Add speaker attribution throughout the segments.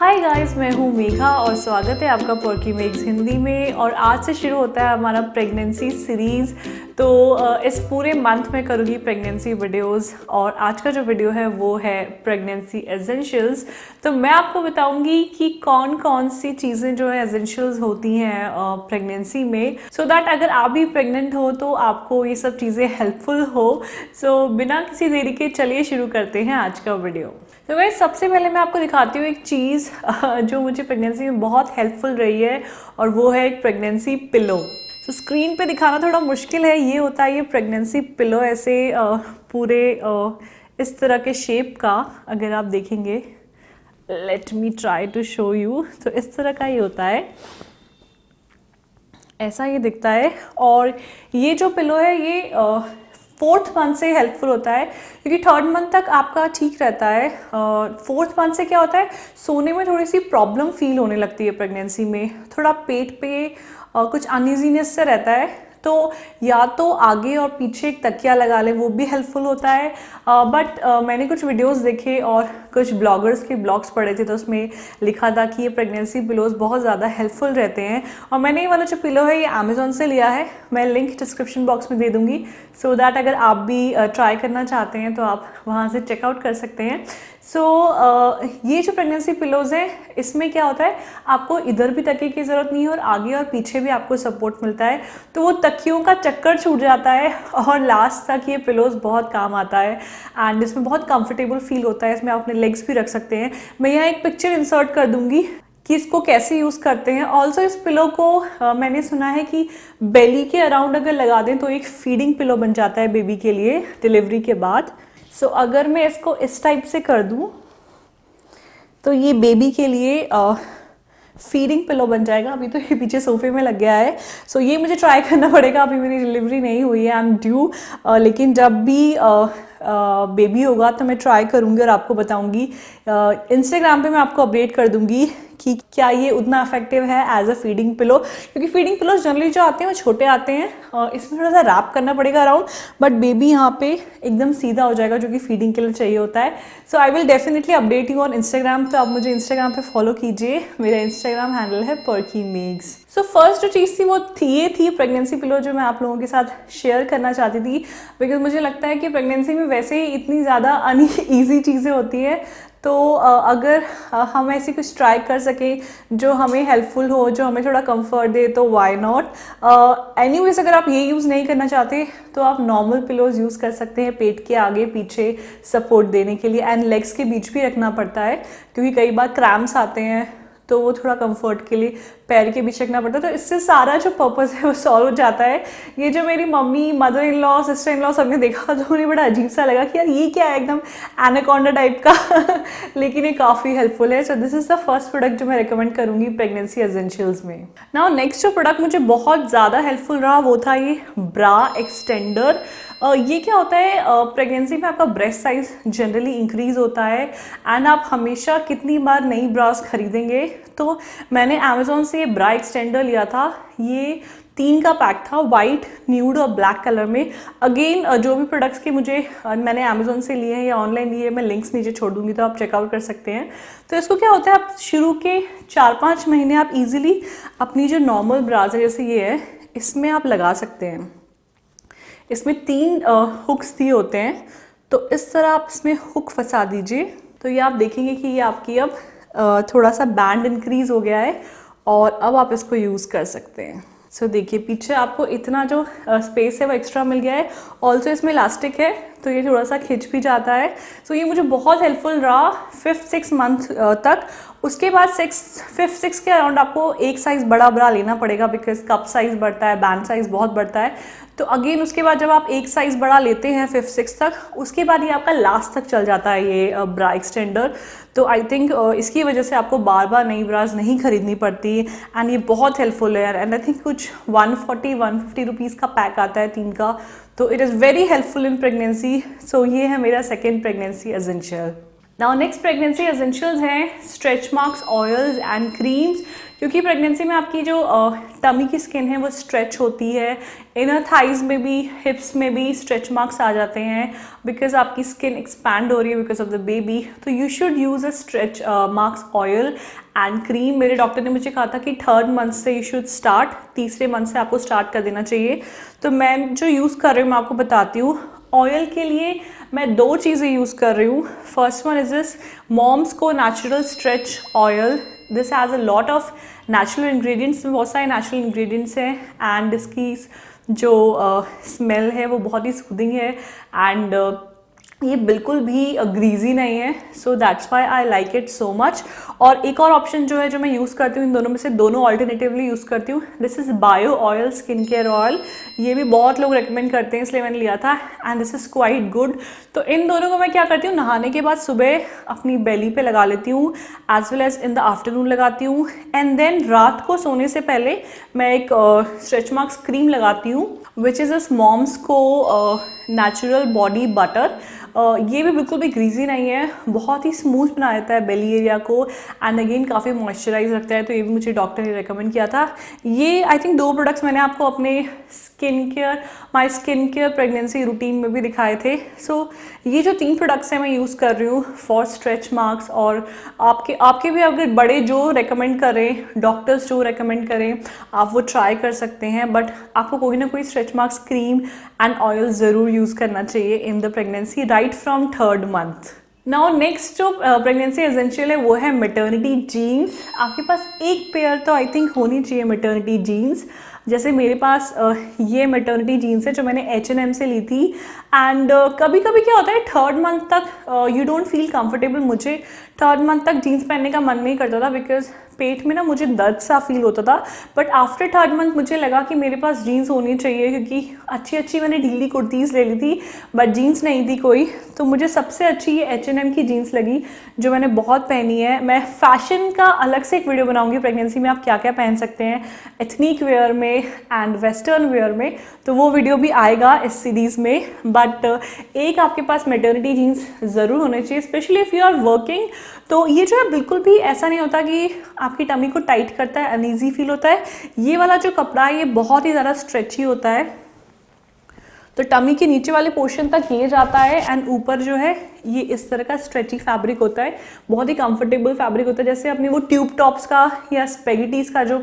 Speaker 1: Hi guys, मैं हूँ मेघा और स्वागत है आपका पर्की मेग्स हिंदी में। और आज से शुरू होता है हमारा प्रेगनेंसी सीरीज़। तो इस पूरे मंथ में करूँगी प्रेगनेंसी वीडियोस और आज का जो वीडियो है वो है प्रेगनेंसी एसेंशियल्स। तो मैं आपको बताऊँगी कि कौन कौन सी चीज़ें जो है एसेंशियल्स होती हैं प्रेगनेंसी में, सो दैट अगर आप भी प्रेग्नेंट हो तो आपको ये सब चीज़ें हेल्पफुल हो। सो बिना किसी देरी के चलिए शुरू करते हैं आज का वीडियो। तो गाइस, सबसे पहले मैं आपको दिखाती हूँ एक चीज़ जो मुझे प्रेगनेंसी में बहुत हेल्पफुल रही है और वो है एक प्रेगनेंसी पिलो। तो स्क्रीन पे दिखाना थोड़ा मुश्किल है। ये होता है ये प्रेगनेंसी पिलो, ऐसे पूरे इस तरह के शेप का। अगर आप देखेंगे, let me try to show you. तो इस तरह का ये होता है, ऐसा ये दिखता है। और ये जो पिलो है ये 4th मंथ से हेल्पफुल होता है, क्योंकि 3rd मंथ तक आपका ठीक रहता है। 4th मंथ से क्या होता है, सोने में थोड़ी सी प्रॉब्लम फील होने लगती है प्रेगनेंसी में। थोड़ा पेट पे कुछ अनइजीनेस से रहता है, तो या तो आगे और पीछे एक तकिया लगा लें, वो भी हेल्पफुल होता है। बट मैंने कुछ वीडियोस देखे और कुछ ब्लॉगर्स के ब्लॉग्स पढ़े थे, तो उसमें लिखा था कि ये प्रेगनेंसी पिलोज बहुत ज़्यादा हेल्पफुल रहते हैं। और मैंने ये वाला जो पिलो है ये अमेज़ॉन से लिया है। मैं लिंक डिस्क्रिप्शन बॉक्स में दे दूँगी, सो दैट अगर आप भी ट्राई करना चाहते हैं तो आप वहाँ से चेकआउट कर सकते हैं। सो ये जो प्रेगनेंसी पिलोज़ हैं, इसमें क्या होता है, आपको इधर भी तकिए की ज़रूरत नहीं है और आगे और पीछे भी आपको सपोर्ट मिलता है। तो वो तकियों का चक्कर छूट जाता है और लास्ट तक ये पिलोज़ बहुत काम आता है। एंड इसमें बहुत कंफर्टेबल फील होता है। इसमें आप अपने लेग्स भी रख सकते हैं। मैं यहाँ एक पिक्चर इंसर्ट कर दूँगी कि इसको कैसे यूज़ करते हैं। ऑल्सो इस पिलो को मैंने सुना है कि बेली के अराउंड अगर लगा दें तो एक फीडिंग पिलो बन जाता है बेबी के लिए डिलीवरी के बाद। सो अगर मैं इसको इस टाइप से कर दूं तो ये बेबी के लिए फीडिंग पिलो बन जाएगा। अभी तो ये पीछे सोफे में लग गया है, सो ये मुझे ट्राई करना पड़ेगा। अभी मेरी डिलीवरी नहीं हुई है, आई एम ड्यू। लेकिन जब भी बेबी होगा तो मैं ट्राई करूँगी और आपको बताऊँगी। इंस्टाग्राम पे मैं आपको अपडेट कर दूँगी कि क्या ये उतना इफेक्टिव है एज अ फीडिंग पिलो, क्योंकि फीडिंग पिलोज जनरली जो आते हैं वो छोटे आते हैं। इसमें थोड़ा सा रैप करना पड़ेगा अराउंड, बट बेबी यहाँ पे एकदम सीधा हो जाएगा, जो कि फीडिंग के लिए चाहिए होता है। So I will definitely update you on Instagram. तो आप मुझे इंस्टाग्राम पे फॉलो कीजिए। मेरा इंस्टाग्राम हैंडल है पर्की मेग्स। सो फर्स्ट जो चीज़ थी वो ये थी प्रेगनेंसी पिलो, जो मैं आप लोगों के साथ शेयर करना चाहती थी। बिकॉज मुझे लगता है कि प्रेगनेंसी में वैसे ही इतनी ज़्यादा अनईजी चीज़ें होती है, तो अगर हम ऐसी कुछ ट्राई कर सकें जो हमें हेल्पफुल हो, जो हमें थोड़ा कंफर्ट दे, तो व्हाई नॉट। एनीवेज, अगर आप ये यूज़ नहीं करना चाहते तो आप नॉर्मल पिलोज यूज़ कर सकते हैं पेट के आगे पीछे सपोर्ट देने के लिए। एंड लेग्स के बीच भी रखना पड़ता है, क्योंकि कई बार क्रैम्प्स आते हैं तो वो थोड़ा कंफर्ट के लिए पैर के बीच रखना पड़ता है। तो इससे सारा जो पर्पस है वो सॉल्व हो जाता है। ये जो मेरी mummy, mother in law, sister in law सबने देखा तो उन्हें बड़ा अजीब सा लगा कि यार ये क्या है, एकदम एनाकोंडा टाइप का लेकिन ये काफ़ी हेल्पफुल है। So this is the first product जो मैं रिकमेंड करूँगी प्रेगनेंसी एसेंशियल्स में। नाउ नेक्स्ट जो प्रोडक्ट मुझे बहुत ज़्यादा हेल्पफुल रहा वो था ये ब्रा एक्सटेंडर। ये क्या होता है, प्रेगनेंसी में आपका ब्रेस्ट साइज जनरली इंक्रीज होता है एंड आप हमेशा कितनी बार नई ब्रास खरीदेंगे। तो मैंने अमेज़ॉन से ये ब्रा एक्सटेंडर लिया था। ये 3 का पैक था, वाइट, न्यूड और ब्लैक कलर में। अगेन जो भी प्रोडक्ट्स के मैंने अमेज़ॉन से लिए हैं या ऑनलाइन लिए हैं, मैं लिंक्स नीचे छोड़ दूंगी तो आप चेकआउट कर सकते हैं। तो इसको क्या होता है, आप शुरू के 4-5 महीने आप इजीली अपनी जो नॉर्मल ब्रास है, जैसे ये है, इसमें आप लगा सकते हैं। इसमें 3 हुक्स दिए होते हैं, तो इस तरह आप इसमें हुक फंसा दीजिए। तो ये आप देखेंगे कि ये आपकी अब थोड़ा सा बैंड इंक्रीज हो गया है और अब आप इसको यूज़ कर सकते हैं। सो देखिए, पीछे आपको इतना जो स्पेस है वो एक्स्ट्रा मिल गया है। ऑल्सो इसमें इलास्टिक है, तो ये थोड़ा सा खिंच भी जाता है। सो ये मुझे बहुत हेल्पफुल रहा 5th-6 मंथ तक। उसके बाद 5th-6 के अराउंड आपको एक साइज़ बड़ा ब्रा लेना पड़ेगा, बिकॉज कप साइज़ बढ़ता है, बैंड साइज़ बहुत बढ़ता है। तो अगेन उसके बाद जब आप एक साइज़ बड़ा लेते हैं 5th-6 तक, उसके बाद ये आपका लास्ट तक चल जाता है ये ब्रा एक्सटेंडर। तो आई थिंक इसकी वजह से आपको बार बार नई ब्रास नहीं खरीदनी पड़ती एंड ये बहुत हेल्पफुल है। एंड आई थिंक कुछ 140-150 रुपीज़ का पैक आता है 3 का। तो it is very helpful in pregnancy. So ये है मेरा second pregnancy essential. Now next pregnancy essentials हैं stretch marks, oils and creams, क्योंकि प्रेगनेंसी में आपकी जो टमी की स्किन है वो स्ट्रेच होती है, इनर थाइज में भी, हिप्स में भी स्ट्रेच मार्क्स आ जाते हैं बिकॉज आपकी स्किन एक्सपैंड हो रही है बिकॉज ऑफ द बेबी। तो you should use a stretch marks oil and cream. मेरे डॉक्टर ने मुझे कहा था कि 3rd मंथ से यू शुड स्टार्ट, तीसरे मंथ से आपको स्टार्ट कर देना चाहिए। तो मैं जो यूज़ कर रही हूँ मैं आपको बताती हूँ। ऑयल के लिए मैं 2 चीज़ें यूज़ कर रही हूँ। First one is this Mom's Co natural stretch oil. This has a lot of natural ingredients, बहुत सारे नेचुरल इंग्रेडिएंट्स हैं एंड इसकी जो स्मेल है वो बहुत ही सूदिंग है एंड ये बिल्कुल भी ग्रीजी नहीं है, so that's why I like it so much. और एक और ऑप्शन जो है जो मैं यूज़ करती हूँ, इन दोनों में से दोनों ऑल्टरनेटिवली यूज़ करती हूँ, this is bio oil skin care oil. ये भी बहुत लोग रेकमेंड करते हैं इसलिए मैंने लिया था and this is quite good. तो इन दोनों को मैं क्या करती हूँ, नहाने के बाद सुबह अपनी बेली पे लगा लेती हूँ, as well as in the afternoon लगाती हूँ एंड देन रात को सोने से पहले मैं एक स्ट्रेच मार्क्स क्रीम लगाती हूँ which is this Mom's Co natural body butter. ये भी बिल्कुल भी ग्रीजी नहीं है, बहुत ही स्मूथ बना देता है बेली एरिया को एंड अगेन काफ़ी मॉइस्चराइज रखता है। तो ये भी मुझे डॉक्टर ने रेकमेंड किया था। ये आई थिंक 2 प्रोडक्ट्स मैंने आपको अपने my skin care pregnancy routine में भी दिखाए थे। सो ये जो 3 प्रोडक्ट्स हैं मैं यूज़ कर रही हूँ फॉर स्ट्रेच मार्क्स। और आपके भी अगर बड़े जो रेकमेंड करें, डॉक्टर्स जो रेकमेंड करें, आप वो ट्राई कर सकते हैं, बट आपको कोई ना कोई stretch marks cream and oil ज़रूर यूज़ करना चाहिए in the pregnancy right from 3rd month. Now next जो प्रेगनेंसी एसेंशियल है वो है मैटर्निटी जीन्स। आपके पास एक पेयर तो आई थिंक होनी चाहिए मैटर्निटी जीन्स। जैसे मेरे पास ये मैटर्निटी जीन्स है जो मैंने H&M से ली थी एंड कभी कभी क्या होता है 3rd मंथ तक यू डोंट फील कंफर्टेबल। मुझे 3rd मंथ तक जीन्स पहनने का मन नहीं करता था बिकॉज पेट में ना मुझे दर्द सा फील होता था, बट आफ्टर 3rd मंथ मुझे लगा कि मेरे पास जीन्स होनी चाहिए क्योंकि अच्छी मैंने ढीली कुर्तीज़ ले ली थी बट जीन्स नहीं थी कोई। तो मुझे सबसे अच्छी ये H&M की जीन्स लगी जो मैंने बहुत पहनी है। मैं फैशन का अलग से एक वीडियो बनाऊंगी प्रेगनेंसी में आप क्या क्या पहन सकते हैं एथनिक वेयर में एंड वेस्टर्न वेयर में, तो वो वीडियो भी आएगा इस सीरीज़ में। बट एक आपके पास मैटर्निटी जीन्स ज़रूर होने चाहिए, specially if you are working. तो ये जो है बिल्कुल भी ऐसा नहीं होता कि आपकी टमी को टाइट करता है, अनईजी फील होता है। ये वाला जो कपड़ा है ये बहुत ही ज़्यादा स्ट्रेची होता है, तो टमी के नीचे वाले पोर्शन तक ये जाता है एंड ऊपर जो है ये इस तरह का स्ट्रेची फैब्रिक होता है, बहुत ही कंफर्टेबल फैब्रिक होता है। जैसे अपने वो ट्यूब टॉप्स का या स्पेगेटीज़ का जो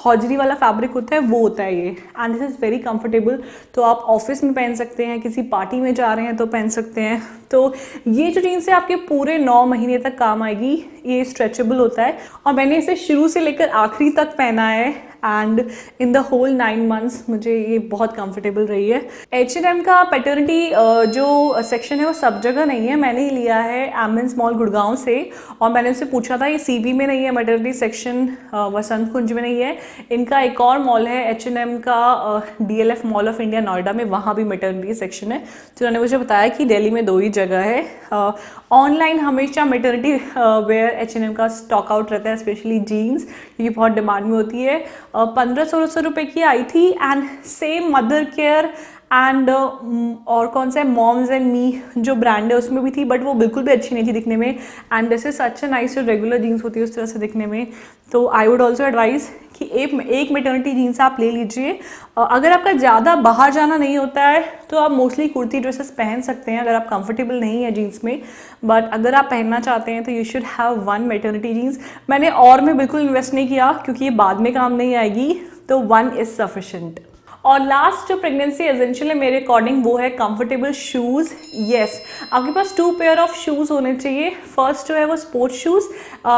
Speaker 1: हौजरी वाला फैब्रिक होता है वो होता है ये and this is very comfortable. तो आप ऑफिस में पहन सकते हैं, किसी पार्टी में जा रहे हैं तो पहन सकते हैं। तो ये जो जीन्स है आपके पूरे 9 महीने तक काम आएगी। ये स्ट्रेचेबल होता है और मैंने इसे शुरू से लेकर आखिरी तक पहना है and in the whole 9 months मुझे ये बहुत कंफर्टेबल रही है। H&M का पैटर्निटी जो सेक्शन है वो सब जगह नहीं है, मैंने ही लिया है एमएन मॉल गुड़गांव से और मैंने उससे पूछा था ये CB में नहीं है मैटर्निटी सेक्शन, वसंत कुंज में नहीं है। इनका एक और मॉल है H&M का DLF mall of India Noida में, वहाँ भी मैटर्निटी सेक्शन है। तो उन्होंने मुझे बताया कि दिल्ली में 2 ही जगह है। ऑनलाइन हमेशा मैटर्निटी वेयर H&M का स्टॉक आउट रहता है, स्पेशली जीन्स क्योंकि बहुत डिमांड में होती है। 1500 रुपये की आई थी and same mother care and और कौन सा है मॉम्स एंड मी जो ब्रांड है उसमें भी थी, बट वो बिल्कुल भी अच्छी नहीं थी दिखने में and this is such a nice जो रेगुलर जीन्स होती है उस तरह से दिखने में। तो आई वुड ऑल्सो एडवाइज कि एक मैटर्निटी जीन्स आप ले लीजिए। अगर आपका ज़्यादा बाहर जाना नहीं होता है तो आप मोस्टली कुर्ती ड्रेसेस पहन सकते हैं अगर आप कंफर्टेबल नहीं है जीन्स में, बट अगर आप पहनना चाहते हैं तो you should have 1 maternity jeans. मैंने और में बिल्कुल इन्वेस्ट नहीं किया क्योंकि ये बाद में काम नहीं आएगी, तो 1 इज़ सफिशेंट। और लास्ट जो प्रेगनेंसी एसेंशियल है मेरे अकॉर्डिंग वो है कंफर्टेबल शूज़। येस, आपके पास 2 पेयर ऑफ शूज़ होने चाहिए। फर्स्ट जो है वो स्पोर्ट्स शूज़,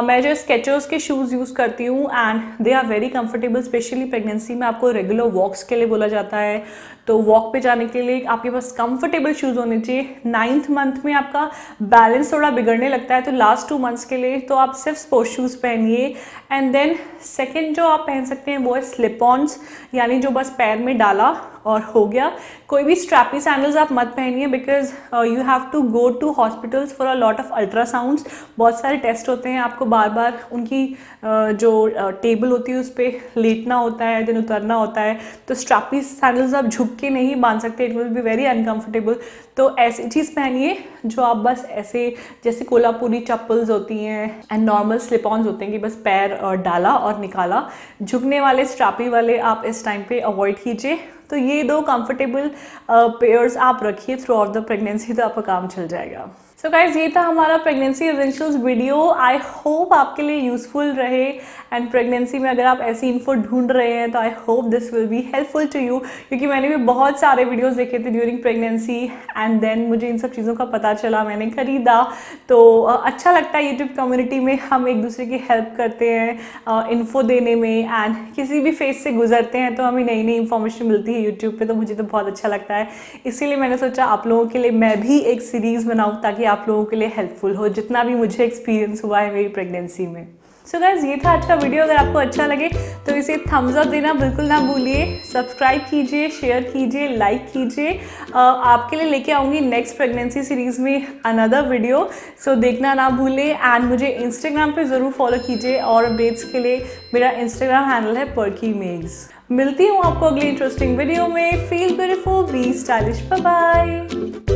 Speaker 1: मैं जो स्केचर्स के शूज़ यूज़ करती हूँ and they are very comfortable, specially pregnancy में आपको रेगुलर वॉक्स के लिए बोला जाता है, तो वॉक पे जाने के लिए आपके पास कंफर्टेबल शूज़ होने चाहिए। 9th मंथ में आपका बैलेंस थोड़ा बिगड़ने लगता है, तो लास्ट 2 मंथ्स के लिए तो आप सिर्फ स्पोर्ट्स शूज़ पहनिए। एंड देन सेकेंड जो आप पहन सकते हैं वो है स्लिप ऑन्स, यानी जो बस पैर में डाला और हो गया। कोई भी स्ट्रैपी सैंडल्स आप मत पहनिए because you have to go to hospitals for a lot of ultrasounds. बहुत सारे टेस्ट होते हैं, आपको बार बार उनकी जो टेबल होती है उस पर लेटना होता है, देन उतरना होता है। तो स्ट्रैपी सैंडल्स आप झुक के नहीं बांध सकते, it will be very uncomfortable. तो ऐसी चीज़ पहनिए जो आप बस ऐसे, जैसे कोल्हापुरी चप्पल्स होती हैं एंड नॉर्मल स्लिप ऑन्स होते हैं कि बस पैर डाला और निकाला। झुकने वाले स्ट्रैपी वाले आप इस टाइम पे अवॉइड कीजिए। तो ये 2 कंफर्टेबल पेयर्स आप रखिए थ्रू आउट द प्रेगनेंसी, तो आपका काम चल जाएगा। सो गाइज, ये था हमारा pregnancy essentials video. I hope आपके लिए यूजफुल रहे एंड प्रेगनेंसी में अगर आप ऐसी इन्फो ढूंढ रहे हैं तो I hope this will be helpful to you, क्योंकि मैंने भी बहुत सारे वीडियोस देखे थे ड्यूरिंग प्रेगनेंसी एंड देन मुझे इन सब चीज़ों का पता चला, मैंने खरीदा। तो अच्छा लगता है यूट्यूब कम्युनिटी में हम एक दूसरे की हेल्प करते हैं इन्फो देने में, एंड किसी भी फेज से गुजरते हैं तो हमें नई नई इन्फॉर्मेशन मिलती है यूट्यूब पे, तो मुझे तो बहुत अच्छा लगता है। इसीलिए मैंने सोचा आप लोगों के लिए मैं भी एक सीरीज़ बनाऊँ ताकि आप लोगों के लिए हेल्पफुल हो, जितना भी मुझे एक्सपीरियंस हुआ है मेरी प्रेगनेंसी में। सो गाइस, ये था आज का वीडियो। अगर आपको अच्छा लगे तो इसे थम्स अप देना बिल्कुल ना भूलिए, सब्सक्राइब कीजिए, शेयर कीजिए, लाइक कीजिए। आपके लिए लेके आऊँगी नेक्स्ट प्रेगनेंसी सीरीज़ में अनदर वीडियो, सो देखना ना भूलें। एंड मुझे इंस्टाग्राम पे ज़रूर फॉलो कीजिए, और अपडेट्स के लिए मेरा इंस्टाग्राम हैंडल है पर्की मेग्स। मिलती हूँ आपको अगली इंटरेस्टिंग वीडियो में। Feel beautiful, be stylish, bye bye.